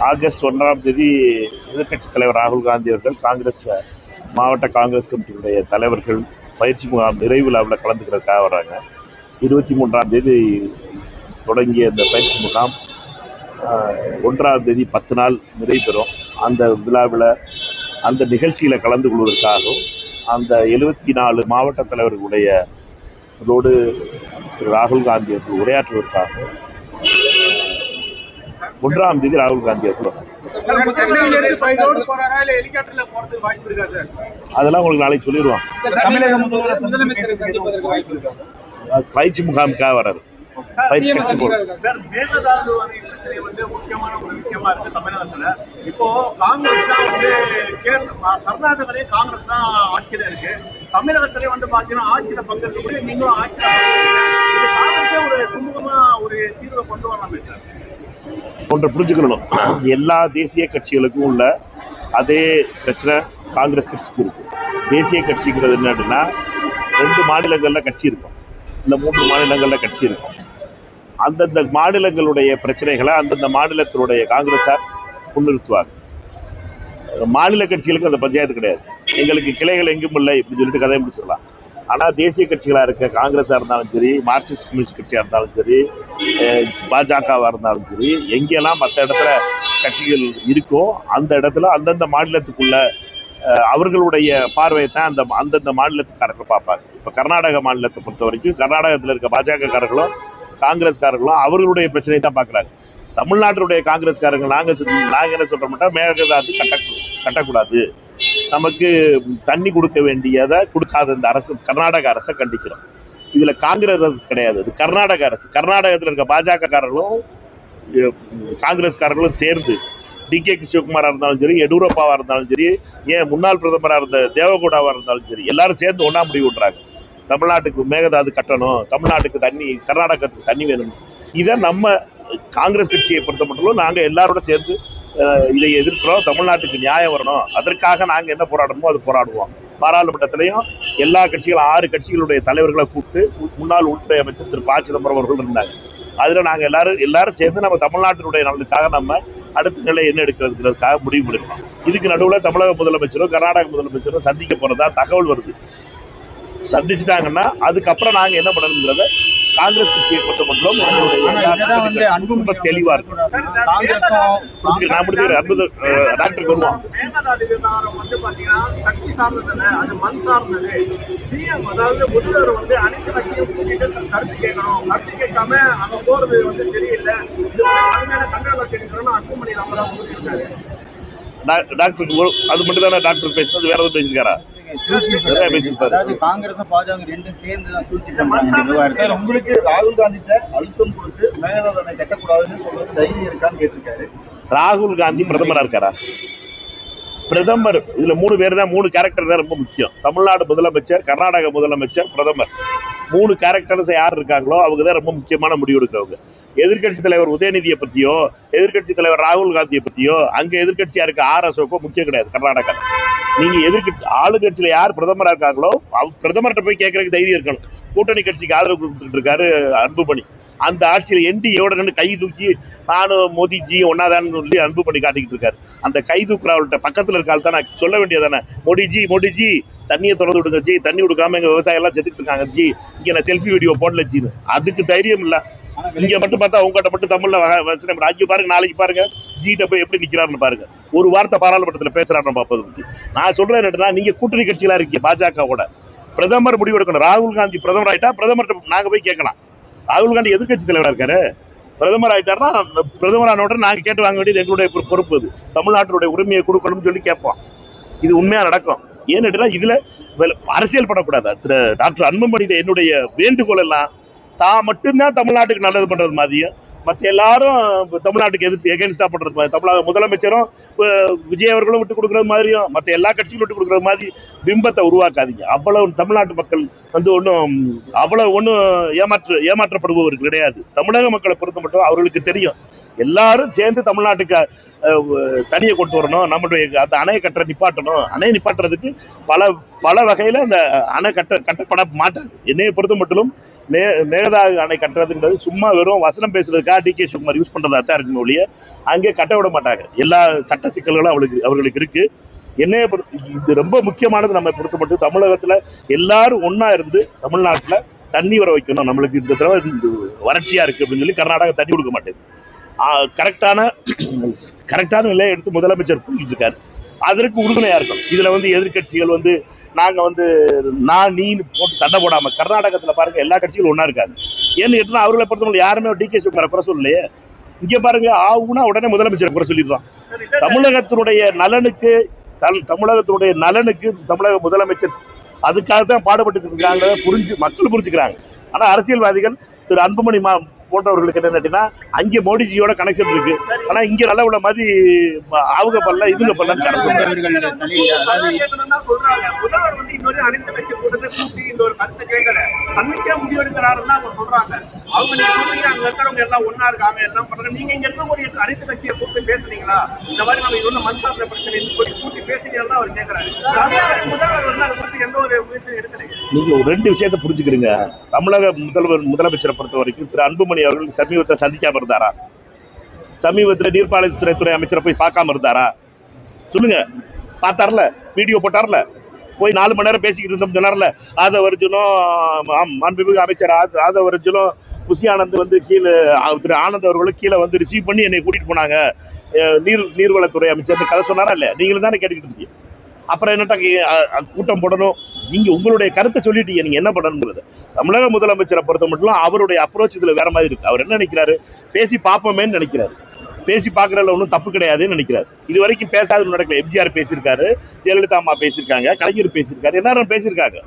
August 1ஆம் தேதி எதிர்க்கட்சித் தலைவர் ராகுல் காந்தி அவர்கள் காங்கிரஸ் மாவட்ட காங்கிரஸ் கமிட்டியுடைய தலைவர்கள் பயிற்சி முகாம் நிறைவு விழாவில் கலந்துக்கிறதுக்காக வர்றாங்க. 23ஆம் தேதி தொடங்கிய இந்த பயிற்சி முகாம் 1ஆம் தேதி 10 நாள் நிறைவு பெறும். அந்த விழாவில் அந்த நிகழ்ச்சியில் கலந்து கொள்வதற்காகவும் அந்த 74 மாவட்ட தலைவர்களுடைய ோடு ராகுல் காந்தி அவர்கள் உரையாற்றுவதற்காகவும் 1ஆம் தேதி ராகுல் காந்தி அவர்கள் அதெல்லாம் உங்களுக்கு நாளைக்கு சொல்லிடுவோம். பயிற்சி முகாமுக்காக வர்றாரு. முக்கியமான ஒரு விஷயமா இருக்கு தமிழகத்துல. இப்போ காங்கிரஸ் தான் கர்நாடகாலே காங்கிரஸ் தான் ஆட்சியில இருக்கு. தமிழகத்திலே பாத்தீங்கன்னா ஆட்சியில பங்கேற்கக்கூடிய நீங்களும் ஆட்சியில காங்கிரஸே ஒரு சுமூகமா ஒரு தீர்வை கொண்டு வரலாமே சார். ஒன்றை புரிஞ்சுக்கணும், எல்லா தேசிய கட்சிகளுக்கும் உள்ள அதே பிரச்சனை காங்கிரஸ் கட்சிக்கு இருக்கு. தேசிய கட்சிங்கிறது என்னன்னா 2 மாநிலங்கள்ல கட்சி இருக்கும், இல்லை 3 மாநிலங்கள்ல கட்சி இருக்கும். அந்தந்த மாநிலங்களுடைய பிரச்சனைகளை அந்தந்த மாநிலத்தினுடைய காங்கிரஸார் முன்னிறுத்துவாங்க. மாநில கட்சிகளுக்கு அந்த பஞ்சாயத்து கிடையாது. எங்களுக்கு கிளைகள் எங்கும் இல்லை இப்படின்னு சொல்லிட்டு கதையை முடிச்சிடலாம். ஆனால் தேசிய கட்சிகளாக இருக்க காங்கிரஸாக இருந்தாலும் சரி, மார்க்சிஸ்ட் கம்யூனிஸ்ட் கட்சியாக இருந்தாலும் சரி, பாஜகவாக இருந்தாலும் சரி, எங்கெல்லாம் மற்ற இடத்துல கட்சிகள் இருக்கோ அந்த இடத்துல அந்தந்த மாநிலத்துக்குள்ள அவர்களுடைய பார்வையை தான் அந்தந்த மாநிலத்துக்காரர்கள் பார்ப்பாங்க. இப்போ கர்நாடக மாநிலத்தை பொறுத்த வரைக்கும் கர்நாடகத்தில் இருக்க பாஜகக்காரர்களும் காங்கிரஸ்காரர்களும் அவர்களுடைய பிரச்சனையை தான் பார்க்குறாங்க. தமிழ்நாட்டினுடைய காங்கிரஸ்காரர்கள் நாங்கள் என்ன சொல்கிறோம்னா, மேகதாது கட்டக்கூடாது, நமக்கு தண்ணி கொடுக்க வேண்டியதை கொடுக்காத இந்த அரசு கர்நாடக அரசை கண்டிக்கிறோம். இதில் காங்கிரஸ் அரசு கிடையாது, இது கர்நாடக அரசு. கர்நாடகத்தில் இருக்க பாஜகக்காரர்களும் காங்கிரஸ்காரர்களும் சேர்ந்து DK சிவகுமாராக இருந்தாலும் சரி, எடியூரப்பாவாக இருந்தாலும் சரி, ஏன் முன்னாள் பிரதமராக இருந்த தேவகவுடாவாக இருந்தாலும் சரி, எல்லாரும் சேர்ந்து ஒன்றா முடிவு விட்றாங்க. தமிழ்நாட்டுக்கு மேகதாது கட்டணும், தமிழ்நாட்டுக்கு தண்ணி, கர்நாடகத்துக்கு தண்ணி வேணும். இதை நம்ம காங்கிரஸ் கட்சியை பொறுத்த மட்டும் நாங்கள் எல்லாரோட சேர்ந்து இதை எதிர்க்கிறோம். தமிழ்நாட்டுக்கு நியாயம் வரணும், அதற்காக நாங்கள் என்ன போராடணுமோ அது போராடுவோம். பாராளுமன்றத்திலையும் எல்லா கட்சிகளும் 6 கட்சிகளுடைய தலைவர்களை கூப்பிட்டு முன்னாள் உள்துறை அமைச்சர் திரு ப. சிதம்பரம் அவர்கள் இருந்தாங்க. அதில் நாங்கள் எல்லாரும் சேர்ந்து நம்ம தமிழ்நாட்டினுடைய நலனுக்காக நம்ம அடுத்த நிலை என்ன எடுக்கிறதுக்காக முடிவு எடுக்கிறோம். இதுக்கு நடுவில் தமிழக முதலமைச்சரும் கர்நாடக முதலமைச்சரும் சந்திக்க போகிறதா தகவல் வருது. சந்திச்சுட்டாங்கன்னா அதுக்கப்புறம் நாங்கள் என்ன பண்ணணுங்கிறத காங்கிரஸ் கட்சியை பொறுத்த மட்டும் ரொம்ப தெளிவா இருக்கு. நான் முடிச்சுக்கிறேன். அற்புத டாக்டருக்கு வருவோம். டாக்டருக்கு அது மட்டும் தானே டாக்டர் பேசுறது, வேற எதுவும் பேசியிருக்காரா? உங்களுக்கு ராகுல் காந்தி அழுத்தம் கொடுத்து மேகதாது கட்டக்கூடாதுன்னு சொல்றது தைரியம் இருக்கான்னு கேட்டிருக்காரு. ராகுல் காந்தி பிரதமரா இருக்காரா? பிரதமர் இதுல 3 பேர் தான், 3 கேரக்டர் தான் ரொம்ப முக்கியம். தமிழ்நாடு முதலமைச்சர், கர்நாடக முதலமைச்சர், பிரதமர். 3 கேரக்டர்ஸ் யார் இருக்காங்களோ அவங்க தான் ரொம்ப முக்கியமான முடிவு எடுக்கிறவங்க. எதிர்கட்சி தலைவர் உதயநிதியை பத்தியோ, எதிர்கட்சி தலைவர் ராகுல் காந்தியை பத்தியோ, அங்க எதிர்கட்சியா இருக்க RSOக்கோ முக்கியம் கிடையாது. கர்நாடகா நீங்க எதிர்கட்சி ஆளுங்கட்சியில யார் பிரதமரா இருக்காங்களோ பிரதமர்கிட்ட போய் கேட்கறதுக்கு தைரியம் இருக்கணும். கூட்டணி கட்சிக்கு ஆதரவு கொடுத்துட்டு இருக்காரு அன்புமணி. அந்த ஆட்சியில் NDAவோட கை தூக்கி நானும் மோடிஜி ஒன்னாதான்னு சொல்லி அன்புமணி காட்டிக்கிட்டு இருக்காரு. அந்த கை தூக்குறவர்கிட்ட பக்கத்தில் இருக்காள் தான் நான் சொல்ல வேண்டியதானே, மோடிஜி தண்ணியை திறந்து விடுங்க ஜி, தண்ணி கொடுக்காம எங்க விவசாயம் எல்லாம் செத்துட்டு இருக்காங்க ஜி, இங்க நான் செல்ஃபி வீடியோ போடல ஜின்னு. அதுக்கு தைரியம் இல்லை. இங்க மட்டும் பார்த்தா உங்ககிட்ட மட்டும் தமிழ்ல ராஜ்ய பாருங்க, நாளைக்கு பாருங்க ஜிட்ட போய் எப்படி நிக்கிறாருன்னு பாருங்க. ஒரு வார்த்தை பாராளுமன்றத்தில் பேசுறாரு பார்ப்பது. நான் சொல்றேன் என்னன்னா, நீங்க கூட்டணி கட்சிகளா இருக்கீங்க பாஜகவோட, பிரதமர் முடிவெடுக்கணும். ராகுல் காந்தி பிரதமர் ஆயிட்டா பிரதமர் நாங்க போய் கேட்கலாம். ராகுல் காந்தி எதிர்கட்சி தலைவராக இருக்காரு, பிரதமர் ஆயிட்டாருன்னா பிரதமரான உடனே நாங்கள் கேட்டு வாங்க வேண்டியது எங்களுடைய பொறுப்பு. அது தமிழ்நாட்டினுடைய உரிமையை கொடுக்கணும்னு சொல்லி கேட்போம். இது உண்மையா நடக்கும். ஏன்னுட்டா இதுல அரசியல் படக்கூடாது. திரு டாக்டர் அன்புமணி என்னுடைய வேண்டுகோள் எல்லாம் தான் மட்டும்தான் தமிழ்நாட்டுக்கு நல்லது பண்றது மாதிரியும், மற்ற எல்லாரும் தமிழ்நாட்டுக்கு எதிர்த்து எகென்ஸ்டா பண்றது மாதிரி, தமிழக முதலமைச்சரும் விஜய் அவர்களும் விட்டு கொடுக்குறது மாதிரியும், மற்ற எல்லா கட்சிகளும் விட்டு கொடுக்குற மாதிரி பிம்பத்தை உருவாக்காதீங்க. அவ்வளவு தமிழ்நாட்டு மக்கள் ஒன்றும் ஏமாற்றப்படுபவர்கள் கிடையாது. தமிழக மக்களை பொறுத்த மட்டும் அவர்களுக்கு தெரியும், எல்லாரும் சேர்ந்து தமிழ்நாட்டுக்கு தனியை கொண்டு வரணும், நம்மளுடைய அந்த அணையை நிப்பாட்டணும். அணையை நிப்பாட்டுறதுக்கு பல வகையில் அந்த அணை கட்டப்பட மாட்டாது. என்னையை பொறுத்த மட்டும் மேகதாது அணை கட்டுறதுன்றது சும்மா வெறும் வசனம் பேசுறதுக்காக டி கே சிவகுமார் யூஸ் பண்றதா தான் இருக்குமே ஒழிய அங்கே கட்ட விட மாட்டாங்க. எல்லா சட்ட சிக்கல்களும் அவர்களுக்கு இருக்கு. என்னைய இது ரொம்ப முக்கியமானது. நம்ம பொறுத்த மட்டும் தமிழகத்துல எல்லாரும் ஒன்னா இருந்து தமிழ்நாட்டுல தண்ணி வர வைக்கணும். நம்மளுக்கு இந்த தடவை வறட்சியா இருக்கு அப்படின்னு சொல்லி கர்நாடகா தண்ணி கொடுக்க மாட்டேங்குது. கரெக்டான நிலையை எடுத்து முதலமைச்சர் புரிஞ்சுட்டு இருக்காரு. அதற்கு உறுதுணையா இருக்கும். இதுல எதிர்கட்சிகள் நாங்க நான் நீ போட்டு சண்டை போடாம கர்நாடகத்துல பாருங்க எல்லா கட்சிகளும் ஒன்னா இருக்காங்க. ஏன்னு கேட்டா அவர்களை பொறுத்தவரை யாருமே டி கே சிவகுமாரை குறை சொல்லலையே. இங்க பாருங்க ஆகுனா உடனே முதலமைச்சர் குறை சொல்லிடுறான். தமிழகத்தினுடைய நலனுக்கு தமிழக முதலமைச்சர் அதுக்காக தான் பாடுபட்டு இருக்காங்க. மக்கள் புரிஞ்சுக்கிறாங்க. ஆனா அரசியல்வாதிகள் திரு அன்புமணி போன்றவர்களுக்கு என்ன கேட்டீங்கன்னா அங்கே மோடிஜியோட கனெக்ஷன் இருக்கு. ஆனா இங்க நல்ல உள்ள மாதிரி அவங்க பண்ணல இவங்க பண்ணல நீங்க ஒரு ரெண்டு விஷயத்தை புரிஞ்சுக்கிறீங்க. தமிழக முதலமைச்சரை பொறுத்த வரைக்கும் திரு அன்புமணி அவர்கள் சமீபத்தில் சந்திக்காம இருந்தாரா? சமீபத்தில் நீர்ப்பாசனத்துறை அமைச்சரை போய் பார்க்காம இருந்தாரா? சொல்லுங்க. பார்த்தார்ல, வீடியோ போட்டார்ல, போய் 4 மணி நேரம் பேசிக்கிட்டு இருந்தோம் சொன்னார்ல. ஆதவர்ஜுனும் மாண்புமிகு அமைச்சர் ஆதவர்ஜுனும் புசி ஆனந்த் கீழே திரு ஆனந்த் அவர்களும் கீழே ரிசீவ் பண்ணி என்னை கூட்டிட்டு போனாங்க. நீர்வளத்துறை அமைச்சர் கதை சொன்னாரா இல்லையா? நீங்களும் தானே கேட்டுக்கிட்டு இருக்கீங்க. அப்புறம் என்னட்டா கூட்டம் போடணும்? நீங்க உங்களுடைய கருத்தை சொல்லிட்டீங்க. நீங்க என்ன பண்ணணுங்கிறது தமிழக முதலமைச்சரை பொறுத்த மட்டும் அவருடைய அப்ரோச் இதுல வேற மாதிரி இருக்கு. அவர் என்ன நினைக்கிறாரு? பேசி பார்ப்போமேன்னு நினைக்கிறாரு. பேசி பார்க்கறதுல ஒன்றும் தப்பு கிடையாதுன்னு நினைக்கிறாரு. இது வரைக்கும் பேசாத நடக்கல. எம்ஜிஆர் பேசியிருக்காரு, ஜெயலலிதா அம்மா பேசியிருக்காங்க, கலைஞர் பேசியிருக்காரு, எல்லாரும் பேசியிருக்காங்க.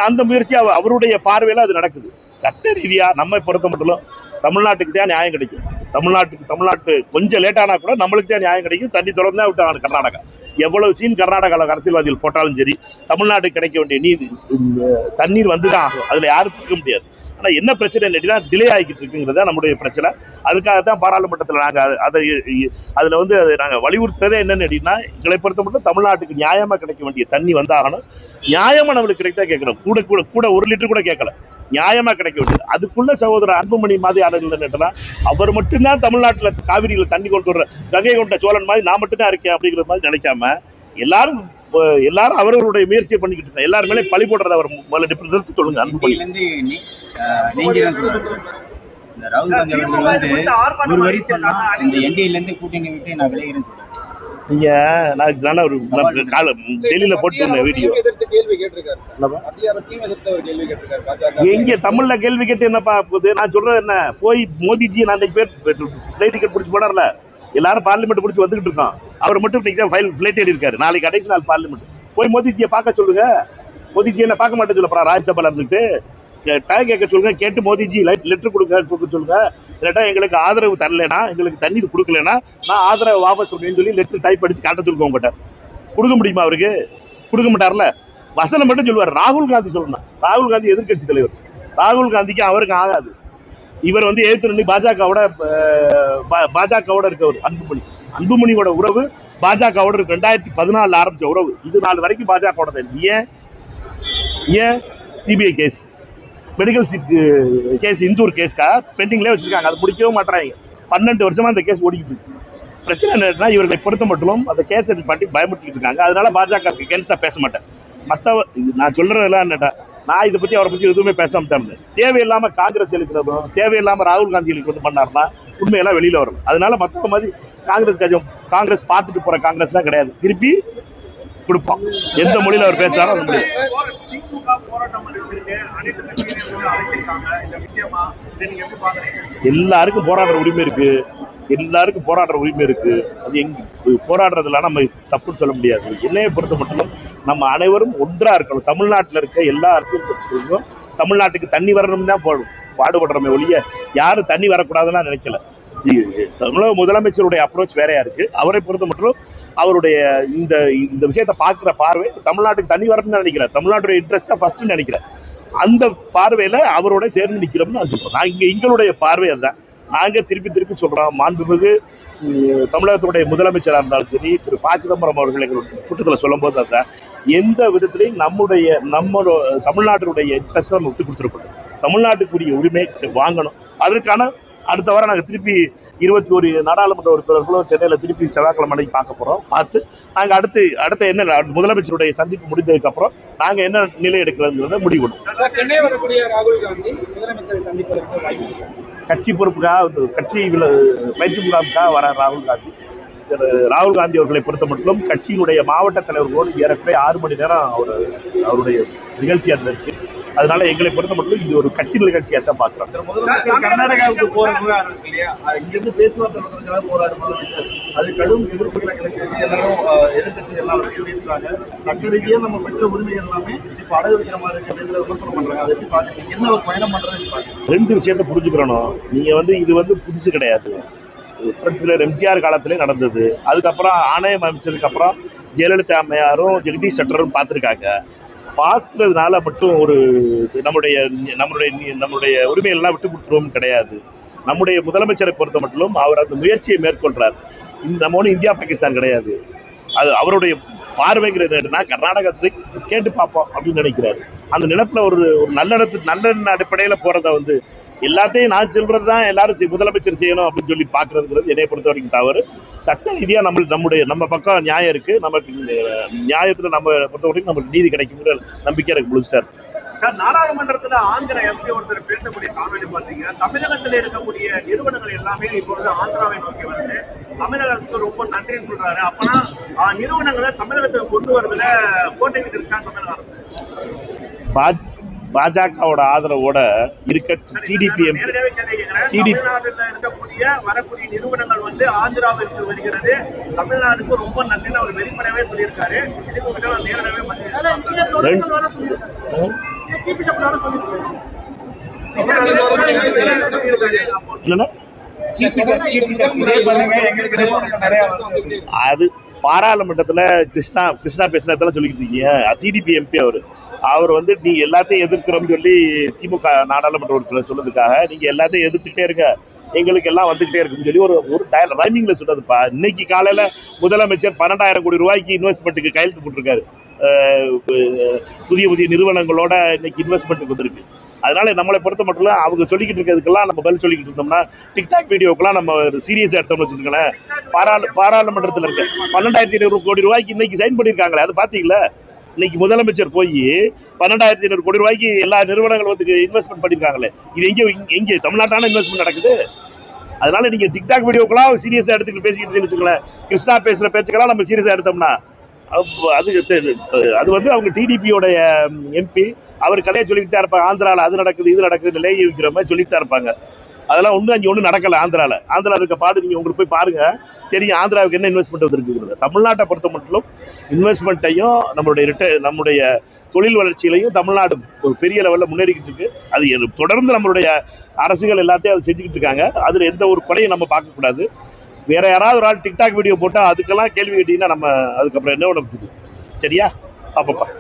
அந்த முயற்சி அவருடைய பார்வையில அது நடக்குது. சட்ட ரீதியா நம்ம பொறுத்த மட்டும் தமிழ்நாட்டுக்கு தான் நியாயம் கிடைக்கும். தமிழ்நாட்டு கொஞ்சம் லேட்டானா கூட நம்மளுக்கு தான் நியாயம் கிடைக்கும். தண்ணி தொடர்ந்து தான் விட்டாங்க கர்நாடகா. எவ்வளவு சீன் கர்நாடகாவில் அரசியல்வாதிகள் போட்டாலும் சரி, தமிழ்நாட்டுக்கு கிடைக்க வேண்டிய தண்ணீர் வந்துதான் ஆகும். அதுல யாரும் இருக்க முடியாது. ஆனா என்ன பிரச்சனை இல்லைன்னா டிலே ஆகிக்கிட்டு இருக்குங்கிறத நம்முடைய பிரச்சனை. அதுக்காகத்தான் பாராளுமன்றத்தில் நாங்கள் அதுல அதை நாங்கள் வலியுறுத்துறதே என்னன்னு கேட்டீங்கன்னா, எங்களை பொறுத்த மட்டும் தமிழ்நாட்டுக்கு நியாயமா கிடைக்க வேண்டிய தண்ணி வந்தாகணும். நியாயமா நம்மளுக்கு கிடைத்தா கேட்கணும். கூட 1 லிட்டர் கூட கேட்கல, நியாயமா கிடைக்க வேண்டியது. அதுக்குள்ள சகோதரர் அன்புமணி மாதிரி ஆளுநர் அவர் மட்டும்தான் தமிழ்நாட்டுல காவிரியில தண்ணி கொண்டு வர்ற கங்கை கொண்ட சோழன் மாதிரி நான் மட்டும்தான் இருக்கேன் அப்படிங்கிற மாதிரி நினைக்காம எல்லாரும் அவர்களுடைய முயற்சியை பண்ணிக்கிட்டு இருக்காங்க. எல்லாரும் மேலே பழி போடுறத அவர் முதல்ல நிறுத்தி சொல்லுங்க. அன்புமணி ராகுல் காந்தி அவர்கள் ஒரு வரி சொன்னா இந்த என்டிஏல இருந்து கூட்டணி விட்டு நான் விளையிறேன். நீங்க டெல்லியில போட்டு வீடியோ எங்க தமிழ்ல கேள்வி கேட்டு என்னப்பா போகுது? நான் சொல்றது என்ன, போய் மோடிஜி நான் பேர் ஃபிளைட் டிக்கெட் பிடிச்சி போனார்ல, எல்லாரும் பார்லிமெண்ட் பிடிச்சி வந்துகிட்டு இருக்கோம். அவர் மட்டும் இன்னைக்கு தான் ஃபிளைட் ஏறி இருக்காரு. நாளைக்கு கடைசி நாள் பார்லிமெண்ட். போய் மோடிஜியை பார்க்க சொல்லுங்க. மோடிஜி என்ன பார்க்க மாட்டேன்னு சொல்லப்பா ராஜ்யசபால இருந்துட்டு டைம் கேட்க சொல்லுங்க. கேட்டு மோடிஜி லெட்டர் கொடுக்க சொல்லுங்க. இல்லாட்டா எங்களுக்கு ஆதரவு தரலைன்னா, எங்களுக்கு தண்ணீர் கொடுக்கலன்னா நான் ஆதரவு வாபஸ் அப்படின்னு சொல்லி லெட்டர் டைப் அடிச்சு காட்ட சொல்லுங்க. உங்ககிட்ட கொடுக்க முடியுமா? அவருக்கு கொடுக்க மாட்டார்ல. வசனம் மட்டும் சொல்லுவார். ராகுல் காந்தி சொல்லணும். ராகுல் காந்தி எதிர்கட்சி தலைவர். ராகுல் காந்திக்கு அவருக்கு ஆகாது. இவர் எதிர்த்து பாஜகவோட இருக்கவர் அன்புமணியோட உறவு பாஜகவோட இருக்கு. 2014 ஆரம்பிச்ச உறவு இது நாள் வரைக்கும் பாஜகவோட தான். ஏன் CBI case, medical seat case, Indore கேஸ்க்கா பெண்டிங்லேயே வச்சிருக்காங்க. அதை முடிக்கவே மாட்டாங்க. 12 வருஷமா அந்த கேஸ் ஓடிக்கிட்டு இருக்கு. பிரச்சனை என்னன்னா, இவர்களை பொறுத்த மட்டும் அந்த கேஸை பற்றி பயமுறுத்திட்டு இருக்காங்க. அதனால பாஜக கேன்ஸா பேச மாட்டேன். நான் சொல்றதெல்லாம் என்னட்டா, நான் இதை பத்தி அவரை பத்தி எதுவுமே பேச மாட்டேன். தேவையில்லாம காங்கிரஸ் எழுக்கிறதும் தேவையில்லாம ராகுல் காந்தி பண்ணாருன்னா உண்மையெல்லாம் வெளியில வரும். அதனால மற்ற மாதிரி காங்கிரஸ் பார்த்துட்டு போற காங்கிரஸ்லாம் கிடையாது. திருப்பி கொடுப்போம். எந்த மொழியில அவர் பேசுறாரோ அந்த மொழி. எல்லாருக்கும் போராடுற உரிமை இருக்கு. எல்லாருக்கும் போராடுற உரிமை இருக்கு. அது போராடுறதுல நம்ம தப்புன்னு சொல்ல முடியாது. என்னையை பொறுத்த மட்டும் நம்ம அனைவரும் ஒன்றா இருக்கணும். தமிழ்நாட்டில் இருக்க எல்லா அரசியல் கட்சிகளுக்கும் தமிழ்நாட்டுக்கு தண்ணி வரணும் தான் பாடுபடுறோமே ஒழிய யாரும் தண்ணி வரக்கூடாதுன்னு நினைக்கல. தமிழக முதலமைச்சருடைய அப்ரோச் வேறையா இருக்கு. அவரை பொறுத்த மட்டும் அவருடைய இந்த விஷயத்தை பார்க்குற பார்வை தமிழ்நாட்டுக்கு தண்ணி வரணும்னு நினைக்கிறேன். தமிழ்நாட்டுடைய இன்ட்ரெஸ்ட் தான் ஃபர்ஸ்ட் நினைக்கிறேன். அந்த பார்வையில அவரோட சேர்ந்து நிற்கிறோம்னு நான் சொல்றோம். எங்களுடைய பார்வை அதுதான். நாங்க திருப்பி சொல்றோம். மாண்புமிகு தமிழகத்துடைய முதலமைச்சராக இருந்தாலும் சரி, திரு ப. சிதம்பரம் அவர்கள் எங்களுடைய கூட்டத்தில் சொல்லும் போது அதுதான், எந்த விதத்திலையும் நம்ம தமிழ்நாட்டினுடைய இன்ட்ரெஸ்ட் நம்ம விட்டு கொடுத்துருப்போம். தமிழ்நாட்டுக்குரிய உரிமை வாங்கணும். அதற்கான அடுத்த வாரம் நாங்கள் திருப்பி 21 நாடாளுமன்ற உறுப்பினர்களும் சென்னையில் திருப்பி செவ்வாய்க்கிழமை அன்னைக்கு பார்க்க போகிறோம். பார்த்து நாங்கள் அடுத்த என்ன முதலமைச்சருடைய சந்திப்பு முடிந்ததுக்கப்புறம் நாங்கள் என்ன நிலை எடுக்கிறதுங்கிறத முடிவு பண்ணுவோம். சென்னை வரக்கூடிய ராகுல் காந்தி முதலமைச்சரை சந்திப்பதற்கு வாய்ப்பு இருக்கு. கட்சி பொறுப்புக்காக கட்சி பயிற்சி முகாமுக்காக வர ராகுல் காந்தி அவர்களை பொறுத்த மட்டும் கட்சியினுடைய மாவட்ட தலைவர்களோடு ஏறக்குறைய 6 மணி நேரம் அவருடைய நிகழ்ச்சி அதில் இருக்கு. அதனால எங்களை பொறுத்த மட்டும் இது ஒரு கட்சி நிகழ்ச்சியாக தான் பார்க்குறோம். முதலமைச்சர் கர்நாடகாவுக்கு போற விவகாரம் இருக்கு இல்லையா, இங்கிருந்து பேச்சுவார்த்தை நடத்துறதுக்காக போறாரு முதலமைச்சர். அது கடும் எதிர்ப்புகளை கிளப்பி எல்லாரும் எதிர்கட்சிகள் எல்லாம் பேசுறாங்க. சட்ட ரீதியா நம்ம பெற்ற உரிமை எல்லாமே இப்ப அடகு வைக்கிற மாதிரி இருக்கு அப்படிங்கிற விமர்சனம் பண்றாங்க. அதை எப்படி பாக்குறீங்க? என்ன ஒரு பயணம் பண்றது பாக்குறீங்க? 2 விஷயத்தை புரிஞ்சுக்கிறணும். நீங்க இது புதுசு கிடையாது. புரட்சியாளர் எம்ஜிஆர் காலத்திலே நடந்தது. அதுக்கப்புறம் ஆணையம் அமைச்சதுக்கு அப்புறம் ஜெயலலிதா அம்மையாரும் ஜெகதீஷ் ஷெட்டரும் பார்த்துருக்காங்க. பார்க்கறதுனால மட்டும் ஒரு நம்மளுடைய உரிமைகள்லாம் விட்டு கொடுத்துருவோம் கிடையாது. நம்முடைய முதலமைச்சரை பொறுத்த மட்டும் அவர் அந்த முயற்சியை மேற்கொள்றார். நம்ம ஒன்றும் இந்தியா பாகிஸ்தான் கிடையாது. அது அவருடைய பார்வைங்கிறது என்னன்னா கர்நாடகத்தை கேட்டு பார்ப்போம் அப்படின்னு நினைக்கிறாரு. அந்த நினைப்புல ஒரு நல்லெண்ண அடிப்படையில் போறத எல்லாத்தையும் நான் சொல்றது தான் எல்லாரும் முதலமைச்சர் செய்யணும் அப்படின்னு சொல்லி பாக்குறதுங்கிறது என்னை பொறுத்த வரைக்கும் தவறு. சட்ட ரீதியா நம்ம பக்கம் நியாயம் இருக்கு. நமக்கு நியாயத்துல நம்ம பொறுத்த வரைக்கும் நமக்கு நீதி கிடைக்குங்கிற நம்பிக்கை எனக்கு முழுசா இருக்கு. நாடாளுமன்றத்துல ஆந்திர எம்பி ஒருத்தர் பேசக்கூடிய காணொலி பாத்தீங்கன்னா தமிழகத்துல இருக்கக்கூடிய நிறுவனங்கள் எல்லாமே இப்பொழுது ஆந்திராவை நோக்கி வந்து தமிழகத்துக்கு ரொம்ப நன்றின்னு சொல்றாரு. அப்பனா நிறுவனங்களை தமிழகத்துக்கு கொண்டு வரதுல கோட்டைக்கு இருக்கா தமிழக அரசு? பாஜகவோட ஆதரவோட இருக்க டிடிபி தமிழ்நாடுல இருக்கக்கூடிய வரக்கூடிய நிறுவனங்கள் வந்து ஆந்திராவிற்கு வருகிறது. தமிழ்நாடுக்கு ரொம்ப நன்றின்னு அவர் வெளிப்படையாவே சொல்லியிருக்காரு. இதுக்கு நேரடியாவே அது பாராளுமன்றத்துல கிருஷ்ணா பேசினதெல்லாம் சொல்லிக்கிட்டு இருக்கீங்க. டிடிபி எம்பி அவர் நீ எல்லாத்தையும் எதிர்க்கிறோம்னு சொல்லி திமுக நாடாளுமன்ற உறுப்பினர் சொன்னதுக்காக நீங்க எல்லாத்தையும் எதிர்த்துட்டே இருக்க, எங்களுக்கு எல்லாம் வந்துகிட்டே இருக்குன்னு சொல்லி ஒரு ரைமிங்ல சொன்னதுப்பா. இன்னைக்கு காலையில முதலமைச்சர் 12,000 கோடி ரூபாய்க்கு இன்வெஸ்ட்மெண்ட்டுக்கு கையெழுத்து போட்டிருக்காரு. புதிய நிறுவனங்களோட இன்னைக்கு இன்வெஸ்ட்மெண்ட்டுக்கு வந்திருக்கு. அதனால நம்மளை பொறுத்த மட்டும் அவங்க சொல்லிக்கிட்டு இருக்கிறதுக்கெல்லாம் நம்ம பதில் சொல்லிக்கிட்டு இருந்தோம்னா டிக்டாக் வீடியோக்கெல்லாம் நம்ம சீரியஸா எடுத்தோம்னு வச்சுருக்கேன். பாராளுமன்றத்தில் இருக்க 12,500 கோடி ரூபாய்க்கு இன்னைக்கு சைன் பண்ணியிருக்காங்களே, அது பாத்தீங்களா? இன்னைக்கு முதலமைச்சர் போய் 12,500 கோடி ரூபாய்க்கு எல்லா நிறுவனங்களும் இன்வெஸ்ட்மெண்ட் பண்ணியிருக்காங்களே, இது எங்கே தமிழ்நாட்டான இன்வெஸ்ட்மெண்ட் நடக்குது? அதனால நீங்க டிக்டாக் வீடியோக்கெல்லாம் சீரியஸா எடுத்துக்கிட்டு பேசிக்கிட்டு வச்சுக்கோங்களேன். கிருஷ்ணா பேசுற பேச்சுக்கெல்லாம் நம்ம சீரியஸா எடுத்தோம்னா அது அவங்க டிடிபியோடைய எம்பி அவர் கதையை சொல்லிக்கிட்டே இருப்பாங்க. ஆந்திராவில் அது நடக்குது இது நடக்குது லேய் வைக்கிற மாதிரி சொல்லிட்டு தான் இருப்பாங்க. அதெல்லாம் அங்கே ஒன்றும் நடக்கல. ஆந்திராவில் இருக்க பாடு நீங்கள் உங்களுக்கு போய் பாருங்க, தெரியும் ஆந்திராவுக்கு என்ன இன்வெஸ்ட்மெண்ட் வந்துருக்குங்கிறது. தமிழ்நாட்டை பொறுத்த மட்டும் இன்வெஸ்ட்மெண்ட்டையும் நம்முடைய தொழில் வளர்ச்சியிலையும் தமிழ்நாடு ஒரு பெரிய லெவலில் முன்னேறிக்கிட்டு இருக்கு. அது தொடர்ந்து நம்மளுடைய அரசுகள் எல்லாத்தையும் அதை செஞ்சுக்கிட்டு இருக்காங்க. அதில் எந்த ஒரு குறையும் நம்ம பார்க்கக்கூடாது. வேற யாராவது ஒரு ஆள் டிக்டாக் வீடியோ போட்டால் அதுக்கெல்லாம் கேள்வி கேட்டீங்கன்னா நம்ம அதுக்கப்புறம் என்ன ஒன்று சரியா பாப்பா.